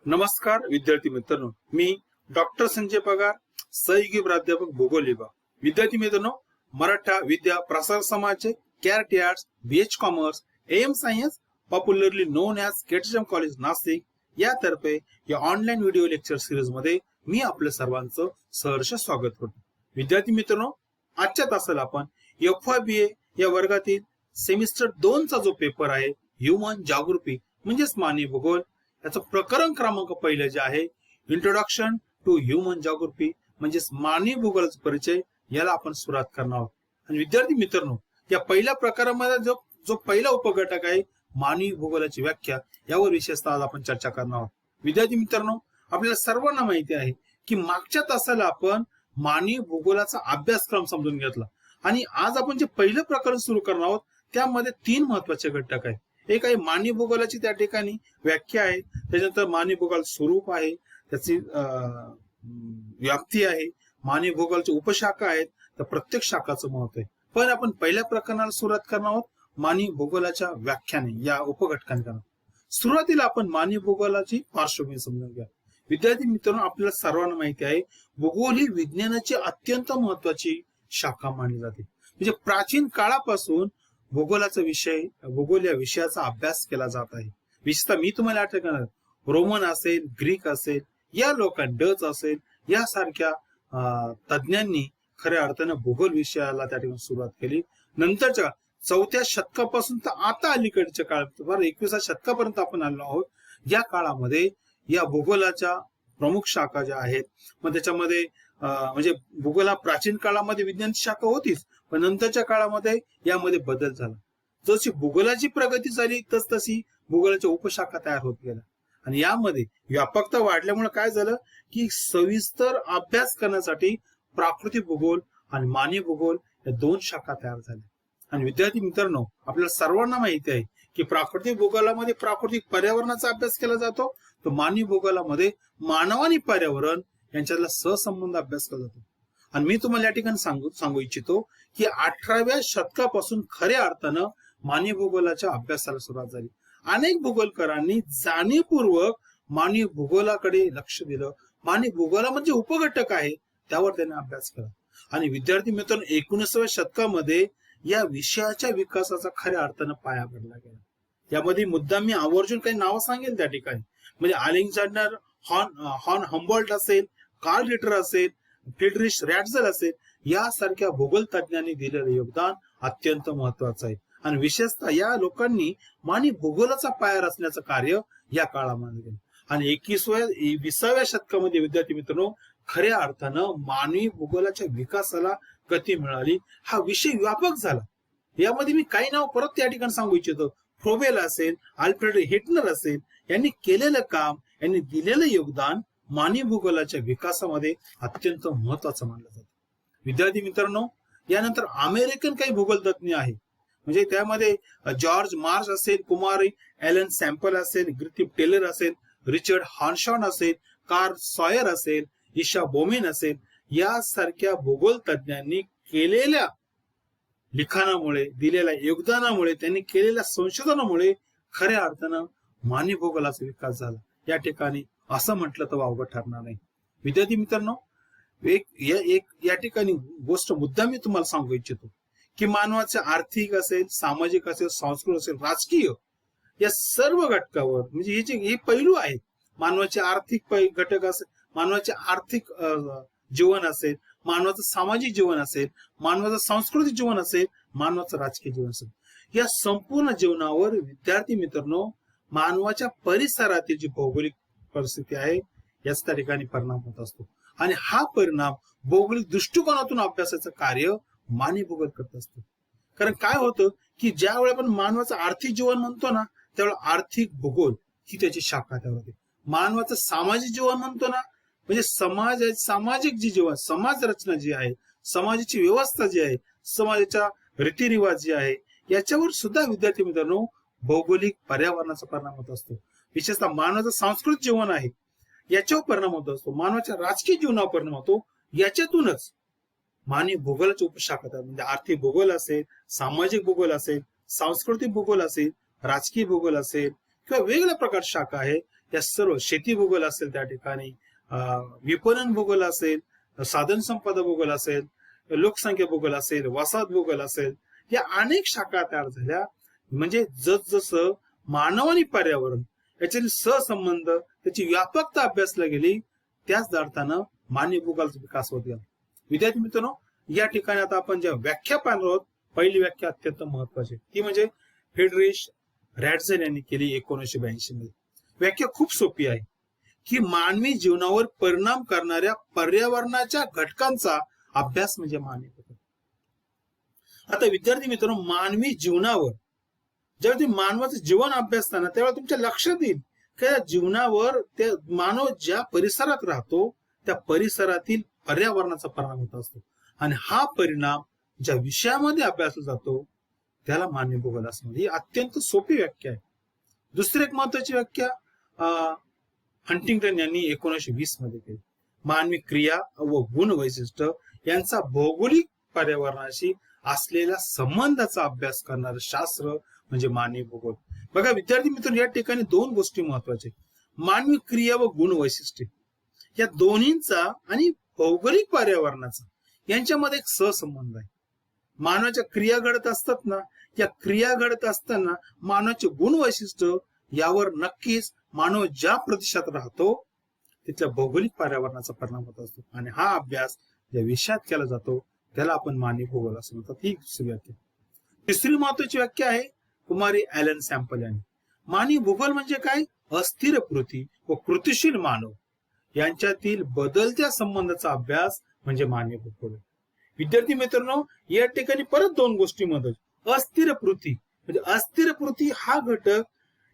नमस्कार विद्यार्थी मित्रांनो, मी डॉक्टर संजय पगार, सहयोगी प्राध्यापक भूगोल विभाग. विद्यार्थी मित्रांनो, Maratha Vidya Prasar Samaj, KRT arts, BH commerce, M science, popularly known as KTHM college Nashik यातर्फे या ऑनलाईन व्हिडिओ लेक्चर सिरीज मध्ये मी आपल्या सर्वांचं सहर्ष स्वागत करतो. विद्यार्थी मित्रांनो, आजच्या तासाला आपण FYBA या वर्गातील सेमिस्टर 2 चा जो पेपर आहे ह्युमन जॉग्राफी म्हणजेच मानवी भूगोल, याचं प्रकरण क्रमांक पहिले जे आहे इंट्रोडक्शन टू ह्युमन जॉग्राफी म्हणजेच मानवी भूगोलाचा परिचय, याला आपण सुरुवात करणार आहोत. आणि विद्यार्थी मित्रांनो, या पहिल्या प्रकारामध्ये जो पहिला उपघटक आहे मानवी भूगोलाची व्याख्या, यावर विशेषतः आज आपण चर्चा करणार आहोत. विद्यार्थी मित्रांनो, आपल्याला सर्वांना माहिती आहे की मागच्या तासाला आपण मानवी भूगोलाचा अभ्यासक्रम समजून घेतला आणि आज आपण जे पहिलं प्रकरण सुरू करणार आहोत त्यामध्ये 3 महत्वाचे घटक आहेत. एक आहे मानवी भूगोलाची त्या ठिकाणी व्याख्या आहे, त्याच्यानंतर मानवी भूगोल स्वरूप आहे, त्याची व्याप्ती आहे, मानवी भूगोलाची उपशाखा आहेत, तर प्रत्येक शाखाचं महत्व आहे. पण आपण पहिल्या प्रकरणाला सुरुवात करणार आहोत मानवी भूगोलाच्या व्याख्याने या उपघटकांना. सुरुवातीला आपण मानवी भूगोलाची पार्श्वभूमी समजून घ्या. विद्यार्थी मित्रांनो, आपल्याला सर्वांना माहिती आहे भूगोल ही विज्ञानाची अत्यंत महत्वाची शाखा मानली जाते. म्हणजे प्राचीन काळापासून भूगोल या विषयाचा अभ्यास केला जात आहे. विशेषतः मी तुम्हाला आठवणार, रोमन असेल, ग्रीक असेल, या लोकांनी, डच असेल, यासारख्या तज्ञांनी खऱ्या अर्थानं भूगोल विषयाला त्या ठिकाणी सुरुवात केली. नंतरच्या 4थ्या शतकापासून तर आता अलीकडच्या काळात 21व्या शतकापर्यंत आपण आलो आहोत. या काळामध्ये या भूगोलाच्या प्रमुख शाखा ज्या आहेत, मग त्याच्यामध्ये म्हणजे भूगोल हा प्राचीन काळामध्ये विज्ञानाची शाखा होतीच, पण नंतरच्या काळामध्ये यामध्ये बदल झाला. जशी भूगोलाची प्रगती झाली तसतशी भूगोलाच्या उपशाखा तयार होत गेल्या आणि यामध्ये व्यापकता वाढल्यामुळे काय झालं की सविस्तर अभ्यास करण्यासाठी प्राकृतिक भूगोल आणि मानवी भूगोल या 2 शाखा तयार झाल्या. आणि विद्यार्थी मित्रांनो, आपल्याला सर्वांना माहिती आहे की प्राकृतिक भूगोलामध्ये प्राकृतिक पर्यावरणाचा अभ्यास केला जातो, तर मानवी भूगोलामध्ये मानव आणि पर्यावरण यांच्यातला सहसंबंध अभ्यास केला जातो. आणि मी तुम्हाला या ठिकाणी सांगू इच्छितो की 18व्या शतकापासून खऱ्या अर्थानं मानवी भूगोलाच्या अभ्यासाला सुरुवात झाली. अनेक भूगोलकारांनी जाणीवपूर्वक मानवी भूगोलाकडे लक्ष दिलं. मानवी भूगोलामध्ये उपघटक आहे त्यावर त्यांनी अभ्यास केला. आणि विद्यार्थी मित्रांनो, 19व्या शतकामध्ये या विषयाच्या विकासाचा खऱ्या अर्थानं पाया पडला गेला. यामध्ये मुद्दाम मी आवर्जून काही नावं सांगेल त्या ठिकाणी, म्हणजे अलेक्झांडर हॉन हम्बोल्ट असेल, कार्ल रिटर असेल, फ्रिडरिश रॅटझल असेल, यासारख्या भूगोल तज्ञांनी दिलेलं योगदान अत्यंत महत्वाचं आहे. आणि विशेषतः या लोकांनी मानवी भूगोलाचा पाया रचण्याचं कार्य या काळामध्ये केलं. आणि 20व्या शतकामध्ये विद्यार्थी मित्रांनो, खऱ्या अर्थानं मानवी भूगोलाच्या विकासाला गती मिळाली. हा विषय व्यापक झाला. यामध्ये मी काही नाव परत त्या ठिकाणी सांगू इच्छितो. फ्रोबेल असेल, अल्फ्रेड हिटलर असेल, यांनी केलेलं काम, यांनी दिलेलं योगदान मानवी भूगोलाच्या विकासामध्ये अत्यंत महत्वाचं मानलं जातं. विद्यार्थी मित्रांनो, यानंतर अमेरिकन काही भूगोल तज्ञ आहे, म्हणजे त्यामध्ये जॉर्ज मार्श असेल, कुमारी एलन सॅम्पल असेल, ग्रिफिथ टेलर असेल, रिचर्ड हॉर्नशॉन असेल, कार्ल सॉयर असेल, ईशा बोमेन असेल, यासारख्या भूगोल तज्ञांनी केलेल्या लिखाणामुळे, दिलेल्या योगदानामुळे, त्यांनी केलेल्या संशोधनामुळे खऱ्या अर्थानं मानवी भूगोलाचा विकास झाला. या ठिकाणी असं म्हटलं तर वावगं ठरणार नाही. विद्यार्थी मित्रांनो, या ठिकाणी गोष्ट मुद्दा मी तुम्हाला सांगू इच्छितो की मानवाचे आर्थिक असेल, सामाजिक असेल, सांस्कृतिक असेल, राजकीय, या सर्व घटकावर, म्हणजे हे पैलू आहेत. मानवाचे आर्थिक घटक असेल, मानवाचे आर्थिक जीवन असेल, मानवाचं सामाजिक जीवन असेल, मानवाचं सांस्कृतिक जीवन असेल, मानवाचं राजकीय जीवन असेल, या संपूर्ण जीवनावर विद्यार्थी मित्रांनो मानवाच्या परिसरातील जी भौगोलिक परिस्थिती आहे याच त्या ठिकाणी परिणाम होत असतो. आणि हा परिणाम भौगोलिक दृष्टिकोनातून अभ्यासाचं कार्य मानवी भूगोल करत असतो. कारण काय होतं की ज्यावेळी आपण मानवाचं आर्थिक जीवन म्हणतो ना, त्यावेळेला आर्थिक भूगोल ही त्याची शाखा त्यावर होते. मानवाचं सामाजिक जीवन म्हणतो ना, म्हणजे सामाजिक जी जीवन, समाज रचना जी आहे, समाजाची व्यवस्था जी आहे, समाजाच्या रीतिरिवाज जे आहे, याच्यावर सुद्धा विद्यार्थी मित्रांनो भौगोलिक पर्यावरणाचा परिणाम होत असतो. विशेषतः मानवाचं सांस्कृतिक जीवन आहे याच्यावर परिणाम होत असतो, मानवाच्या राजकीय जीवनावर परिणाम होतो. याच्यातूनच मानवी भूगोलाची उपशाखा, म्हणजे आर्थिक भूगोल असेल, सामाजिक भूगोल असेल, सांस्कृतिक भूगोल असेल, राजकीय भूगोल असेल किंवा वेगवेगळ्या प्रकारच्या शाखा आहे, या सर्व शेती भूगोल असेल, त्या ठिकाणी विपणन भूगोल असेल, साधन संपदा भूगोल असेल, लोकसंख्या भूगोल असेल, वसाहत भूगोल असेल, या अनेक शाखा तयार झाल्या. म्हणजे जसजसं मानव आणि पर्यावरण याच्यातील सहसंबंध, त्याची व्यापकता अभ्यासला गेली, त्याच अर्थानं मानवी भूगोलाचा विकास होत गेला. विद्यार्थी मित्रांनो, या ठिकाणी आता आपण ज्या व्याख्या पाहणार आहोत, पहिली व्याख्या अत्यंत महत्वाची, ती म्हणजे फ्रेडरिश रॅटझन यांनी केली 1982 मध्ये. व्याख्या खूप सोपी आहे की मानवी जीवनावर परिणाम करणाऱ्या पर्यावरणाच्या घटकांचा अभ्यास म्हणजे मानवी भूगोल. आता विद्यार्थी मित्रांनो, मानवी जीवनावर जेव्हा तुम्ही मानवाचं जीवन अभ्यासताना तेव्हा तुमच्या लक्षात येईल की या जीवनावर ते मानव ज्या परिसरात राहतो त्या परिसरातील पर्यावरणाचा परिणाम होत असतो, आणि हा परिणाम ज्या विषयामध्ये अभ्यासला जातो त्याला मानवी भूगोल असं म्हणतात. ही अत्यंत सोपी व्याख्या आहे. दुसरी एक महत्वाची व्याख्या हंटिंग्टन यांनी 1920 मध्ये केली. मानवी क्रिया व गुण वैशिष्ट्य यांचा भौगोलिक पर्यावरणाशी असलेल्या संबंधाचा अभ्यास करणारं शास्त्र म्हणजे मानवी भूगोल. बघा विद्यार्थी मित्रांनो, या ठिकाणी दोन गोष्टी महत्वाच्या, मानवी क्रिया व गुण वैशिष्ट्य या दोन्हींचा आणि भौगोलिक पर्यावरणाचा यांच्यामध्ये एक सहसंबंध आहे. मानवाच्या क्रिया घडत असतात ना, या क्रिया घडत असताना मानवाचे गुण वैशिष्ट्य यावर नक्कीच मानव ज्या प्रदेशात राहतो तिथल्या भौगोलिक पर्यावरणाचा परिणाम होत असतो, आणि हा अभ्यास ज्या विषयात केला जातो त्याला आपण मानवी भूगोल असं म्हणतात. ही दुसरी व्याख्या. तिसरी महत्वाची व्याख्या आहे कुमारी ॲलन सॅम्पल यांनी. मानवी भूगोल म्हणजे काय? अस्थिर कृती व कृतिशील मानव यांच्यातील बदलत्या संबंधाचा अभ्यास म्हणजे मानवी भूगोल. विद्यार्थी मित्रांनो, या ठिकाणी परत दोन गोष्टी महत्वाच्या. अस्थिर पृथ्वी म्हणजे अस्थिर पृथ्वी हा घटक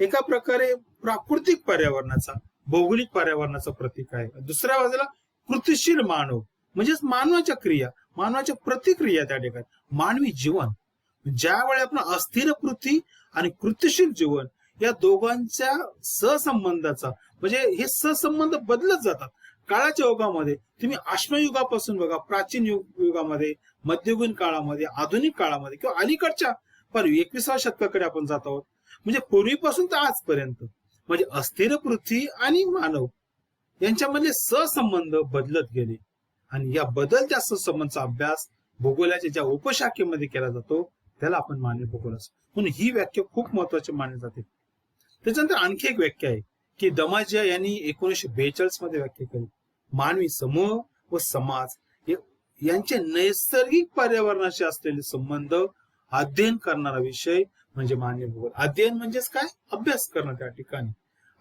एका प्रकारे प्राकृतिक पर्यावरणाचा, भौगोलिक पर्यावरणाचा प्रतीक आहे. दुसऱ्या बाजूला कृतिशील मानव म्हणजेच मानवाच्या क्रिया, मानवाच्या प्रतिक्रिया, त्या ठिकाणी मानवी जीवन. ज्यावेळी आपण अस्थिर पृथ्वी आणि कृतिशील जीवन या दोघांच्या सहसंबंधाचा, म्हणजे हे सहसंबंध बदलत जातात काळाच्या ओघामध्ये. तुम्ही अश्मयुगापासून बघा, प्राचीन युगामध्ये, मध्ययुगीन काळामध्ये, आधुनिक काळामध्ये किंवा अलीकडच्या पण 21व्या शतकाकडे आपण जात आहोत. म्हणजे पूर्वीपासून तर आजपर्यंत म्हणजे अस्थिर पृथ्वी आणि मानव यांच्यामधले सहसंबंध बदलत गेले, आणि या बदलत्या सहसंबंधाचा अभ्यास भूगोलाच्या ज्या उपशाखेमध्ये केला जातो त्याला आपण मानवी भूगोल असतो. म्हणून ही व्याख्या खूप महत्वाची मानली जाते. त्याच्यानंतर आणखी एक व्याख्या आहे की दमाजिया यांनी 1942 मध्ये व्याख्या केली. मानवी समूह व समाज यांचे नैसर्गिक पर्यावरणाशी असलेले संबंध अध्ययन करणारा विषय म्हणजे मानवी भूगोल. अध्ययन म्हणजेच काय? अभ्यास करणं त्या ठिकाणी.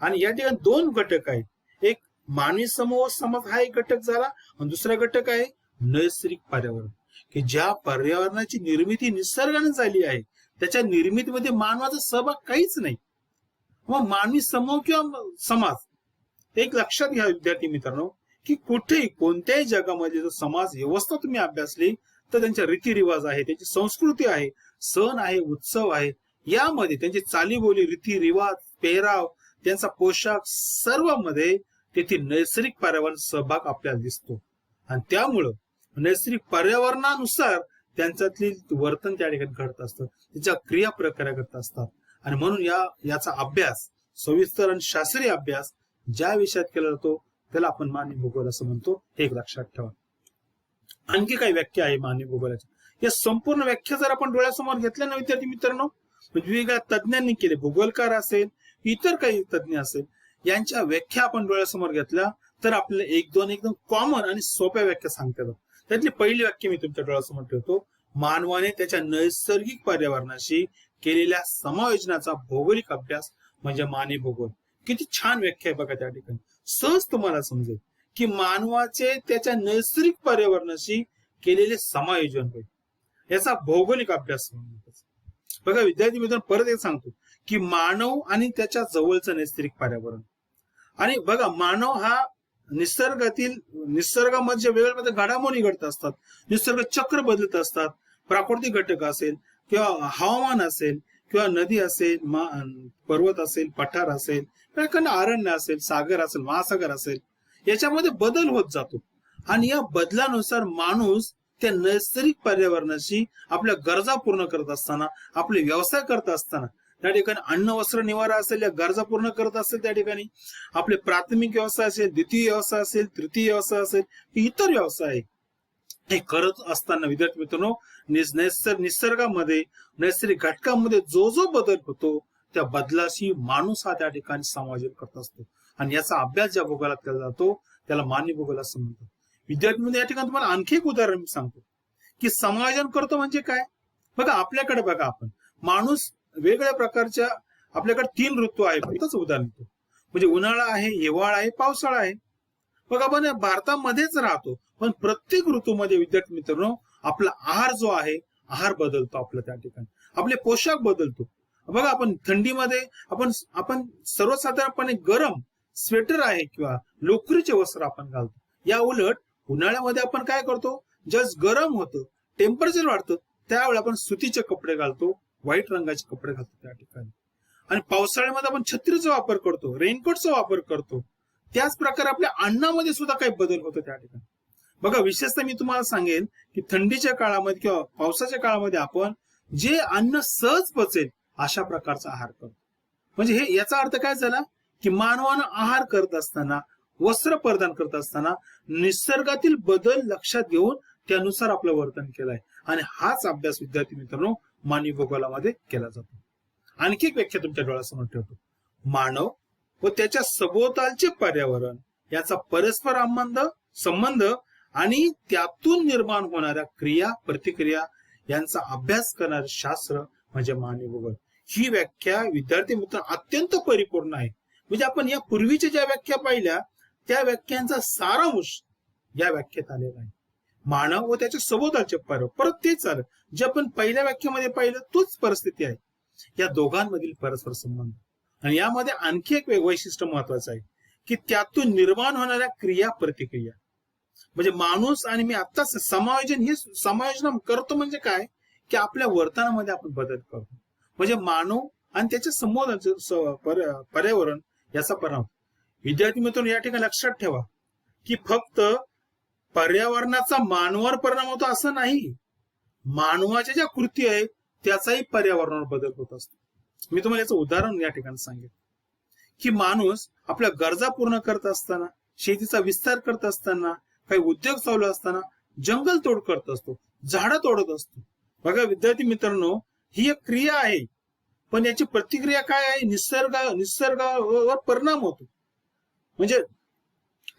आणि या ठिकाणी दोन घटक आहेत. एक मानवी समूह व समाज हा एक घटक झाला, आणि दुसरा घटक आहे नैसर्गिक पर्यावरण, की ज्या पर्यावरणाची निर्मिती निसर्गाने झाली आहे त्याच्या निर्मितीमध्ये मानवाचा सहभाग काहीच नाही. मग मानवी समूह किंवा समाज, एक लक्षात घ्या विद्यार्थी मित्रांनो, की कुठेही कोणत्याही जगामध्ये जर समाज व्यवस्था तुम्ही अभ्यासली तर त्यांच्या रीतिरिवाज आहे, त्यांची संस्कृती आहे, सण आहे, उत्सव आहे, यामध्ये त्यांची चालीबोली, रीतिरिवाज, पेहराव, त्यांचा पोशाख, सर्वांमध्ये तेथील नैसर्गिक पर्यावरण सहभाग आपल्याला दिसतो. आणि त्यामुळं नैसर्गिक पर्यावरणानुसार त्यांच्यातली वर्तन त्या ठिकाणी घडत असतं, त्यांच्या क्रिया प्रक्रिया घडत असतात. आणि म्हणून याचा अभ्यास, सविस्तर आणि शास्त्रीय अभ्यास ज्या विषयात केला जातो त्याला आपण मानवी भूगोल असं म्हणतो. हे एक लक्षात ठेवा. आणखी काही व्याख्या आहे मानवी भूगोलाची. या संपूर्ण व्याख्या जर आपण डोळ्यासमोर घेतल्या ना विद्यार्थी मित्रांनो, वेगवेगळ्या तज्ञांनी केले, भूगोलकार असेल, इतर काही तज्ञ असेल, यांच्या व्याख्या आपण डोळ्यासमोर घेतल्या तर आपल्याला एक दोन एकदम कॉमन आणि सोप्या व्याख्या सांगता येतात. त्यातली पहिली व्याख्या मी तुमच्या डोळ्यासमोर ठेवतो. मानवाने त्याच्या नैसर्गिक पर्यावरणाशी केलेल्या समायोजनाचा भौगोलिक अभ्यास म्हणजे मानवी भूगोल. किती छान व्याख्या आहे बघा. त्या ठिकाणी सहज तुम्हाला समजेल की मानवाचे त्याच्या नैसर्गिक पर्यावरणाशी केलेले समायोजन होय, याचा भौगोलिक अभ्यास बघा. विद्यार्थी मित्रांनो, परत एक सांगतो की मानव आणि त्याच्या जवळचं नैसर्गिक पर्यावरण. आणि बघा, मानव हा निसर्गामध्ये वेगवेगळ्या घडामोडी घडत असतात, निसर्ग चक्र बदलत असतात, प्राकृतिक घटक असेल किंवा हवामान असेल किंवा नदी असेल, पर्वत असेल, पठार असेल, अरण्य असेल, सागर असेल, महासागर असेल, याच्यामध्ये बदल होत जातो. आणि या बदलानुसार माणूस त्या नैसर्गिक पर्यावरणाशी आपल्या गरजा पूर्ण करत असताना, आपले व्यवसाय करत असताना त्या ठिकाणी अन्न वस्त्र निवारा असेल, या गरजा पूर्ण करत असेल, त्या ठिकाणी आपले प्राथमिक व्यवसाय असेल, द्वितीय व्यवसाय असेल, तृतीय व्यवसाय असेल, इतर व्यवसाय आहे, हे करत असताना विद्यार्थी मित्रांनो निसर्गामध्ये नैसर्गिक घटकामध्ये जो जो बदल होतो त्या बदलाशी माणूस हा त्या ठिकाणी समायोजन करत असतो आणि याचा अभ्यास ज्या भूगोलात केला जातो त्याला मानवी भूगोल असं म्हणतात. विद्यार्थी या ठिकाणी तुम्हाला आणखी एक उदाहरण मी सांगतो की समायोजन करतो म्हणजे काय. बघा आपल्याकडे बघा आपण माणूस वेगवेगळ्या प्रकारच्या आपल्याकडे 3 ऋतू आहे. एकच उदाहरण देतो म्हणजे उन्हाळा आहे, हिवाळा आहे, पावसाळा आहे. बघा आपण भारतामध्येच राहतो पण प्रत्येक ऋतूमध्ये विद्यार्थी मित्रांनो आपला आहार जो आहे आहार बदलतो, आपला त्या ठिकाणी आपले पोशाख बदलतो. बघा आपण थंडीमध्ये आपण सर्वसाधारणपणे गरम स्वेटर आहे किंवा लोकरीचे वस्त्र आपण घालतो. या उलट उन्हाळ्यामध्ये आपण काय करतो, जस्ट गरम होतं, टेम्परेचर वाढतं, त्यावेळी आपण सुतीचे कपडे घालतो, व्हाईट रंगाचे कपडे घालतो त्या ठिकाणी. आणि पावसाळ्यामध्ये आपण छत्रीचा वापर करतो, रेनकोटचा वापर करतो. त्याच प्रकारे आपल्या अन्नामध्ये सुद्धा काही बदल होतो त्या ठिकाणी. बघा विशेषतः मी तुम्हाला सांगेन की थंडीच्या काळामध्ये किंवा पावसाच्या काळामध्ये आपण जे अन्न सहज पचेल अशा प्रकारचा आहार करतो. म्हणजे हे याचा अर्थ काय झाला की मानवानं आहार करत असताना, वस्त्र परिधान करत असताना निसर्गातील बदल लक्षात घेऊन त्यानुसार आपलं वर्तन केलंय आणि हाच अभ्यास विद्यार्थी मित्रांनो मानवी भूगोलामध्ये केला जातो. आणखी एक व्याख्या तुमच्या डोळ्यासमोर ठेवतो. मानव व त्याच्या सभोवतालचे पर्यावरण याचा परस्पर संबंध आणि त्यातून निर्माण होणाऱ्या क्रिया प्रतिक्रिया यांचा अभ्यास करणारे शास्त्र म्हणजे मानवी भूगोल. ही व्याख्या विद्यार्थी मित्र अत्यंत परिपूर्ण आहे. म्हणजे आपण या पूर्वीच्या ज्या व्याख्या पाहिल्या त्या व्याख्यांचा सारांश या व्याख्येत आलेला आहे. मानव व त्याच्या सभोवतालचे पर्यावरण, परत तेच आलं जे आपण पहिल्या व्याख्येमध्ये पाहिलं तोच परिस्थिती आहे. या दोघांमधील परस्पर संबंध आणि यामध्ये आणखी एक वैशिष्ट्य महत्वाचं आहे की त्यातून निर्माण होणाऱ्या क्रिया प्रतिक्रिया. म्हणजे माणूस आणि मी आत्ताच समायोजन करतो म्हणजे काय की आपल्या वर्तनामध्ये आपण बदल करतो. म्हणजे मानव आणि त्याच्या सभोवतालचे पर्यावरण याचा परिणाम. विद्यार्थी मित्रांनो या ठिकाणी लक्षात ठेवा की फक्त पर्यावरणाचा मानवावर परिणाम होतो असं नाही, मानवाच्या ज्या कृती आहेत त्याचाही पर्यावरणावर बदल होत असतो. मी तुम्हाला याचं उदाहरण या ठिकाणी सांगेन की माणूस आपल्या गरजा पूर्ण करत असताना, शेतीचा विस्तार करत असताना, काही उद्योग चालू असताना जंगल तोड करत असतो, झाडं तोडत असतो. बघा विद्यार्थी मित्रांनो ही एक क्रिया आहे पण याची प्रतिक्रिया काय आहे, निसर्गावर परिणाम होतो. म्हणजे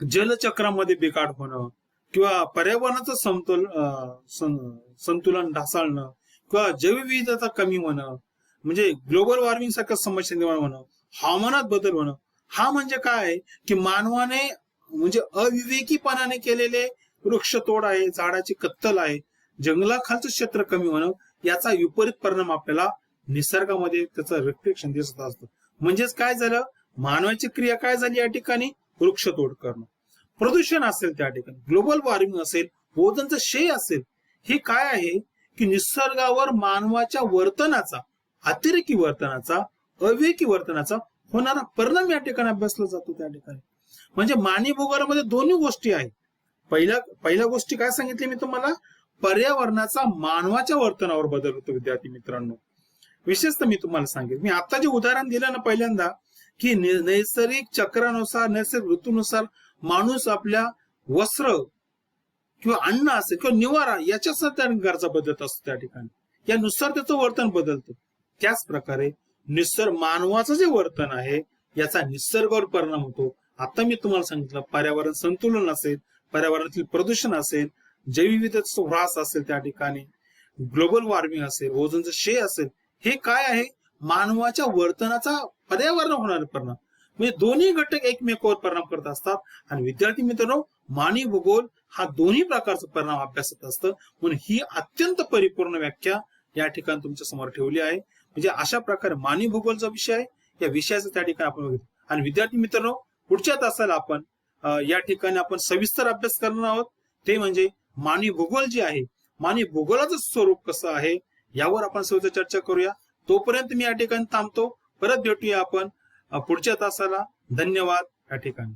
जलचक्रामध्ये बिघाड होणं किंवा पर्यावरणाचं संतुलन ढासळणं किंवा जैवविविधता कमी होणं, म्हणजे ग्लोबल वॉर्मिंग सारख्या समस्या निर्माण होणं, हवामानात बदल होणं. हा म्हणजे काय की मानवाने म्हणजे अविवेकीपणाने केलेले वृक्षतोड आहे, झाडाची कत्तल आहे, जंगलाखालचं क्षेत्र कमी होणं, याचा विपरीत परिणाम आपल्याला निसर्गामध्ये त्याचं रिफ्लेक्शन दिसत असतं. म्हणजेच काय झालं, मानवाची क्रिया काय झाली या ठिकाणी, वृक्षतोड करणं, प्रदूषण असेल त्या ठिकाणी, ग्लोबल वॉर्मिंग असेल, ओझोनचं क्षय असेल. हे काय आहे की निसर्गावर मानवाच्या वर्तनाचा, अतिरेकी वर्तनाचा, अविवेकी वर्तनाचा होणारा परिणाम या ठिकाणी अभ्यासला जातो त्या ठिकाणी. म्हणजे मानवी भूगोलामध्ये दोन्ही गोष्टी आहेत. पहिल्या गोष्टी काय सांगितली मी तुम्हाला, पर्यावरणाचा मानवाच्या वर्तनावर बदल होतो. विद्यार्थी मित्रांनो विशेषतः मी तुम्हाला सांगेन, मी आता जे उदाहरण दिलं ना पहिल्यांदा की नैसर्गिक चक्रानुसार, नैसर्गिक ऋतूनुसार माणूस आपल्या वस्त्र किंवा अन्न असेल किंवा निवारा याच्यासाठी गरजा बदलत असतो त्या ठिकाणी, यानुसार त्याचं वर्तन बदलतं. त्याच प्रकारे मानवाचं जे वर्तन आहे याचा निसर्गावर परिणाम होतो. आता मी तुम्हाला सांगितलं पर्यावरण संतुलन असेल, पर्यावरणातील प्रदूषण असेल, जैवविविधतेचा ह्रास असेल त्या ठिकाणी, ग्लोबल वॉर्मिंग असेल, ओझोनचं क्षय असेल, हे काय आहे मानवाच्या वर्तनाचा पर्यावरण होणारा परिणाम. म्हणजे दोन्ही घटक एकमेकावर परिणाम करत असतात. आणि विद्यार्थी मित्रांनो मानवी भूगोल हा दोन्ही प्रकारचा परिणाम अभ्यासत असतं. म्हणून ही अत्यंत परिपूर्ण व्याख्या या ठिकाणी तुमच्या समोर ठेवली आहे. म्हणजे अशा प्रकारे मानवी भूगोलचा विषय आहे, या विषयाचा त्या ठिकाणी आपण बघितलं. आणि विद्यार्थी मित्रांनो पुढच्या तासाला आपण या ठिकाणी आपण सविस्तर अभ्यास करणार आहोत. ते म्हणजे मानवी भूगोल जे आहे, मानवी भूगोलाचं स्वरूप कसं आहे यावर आपण सविस्तर चर्चा करूया. तोपर्यंत मी या ठिकाणी थांबतो. परत भेटूया आपण पुढच्या तासाला. धन्यवाद या ठिकाणी.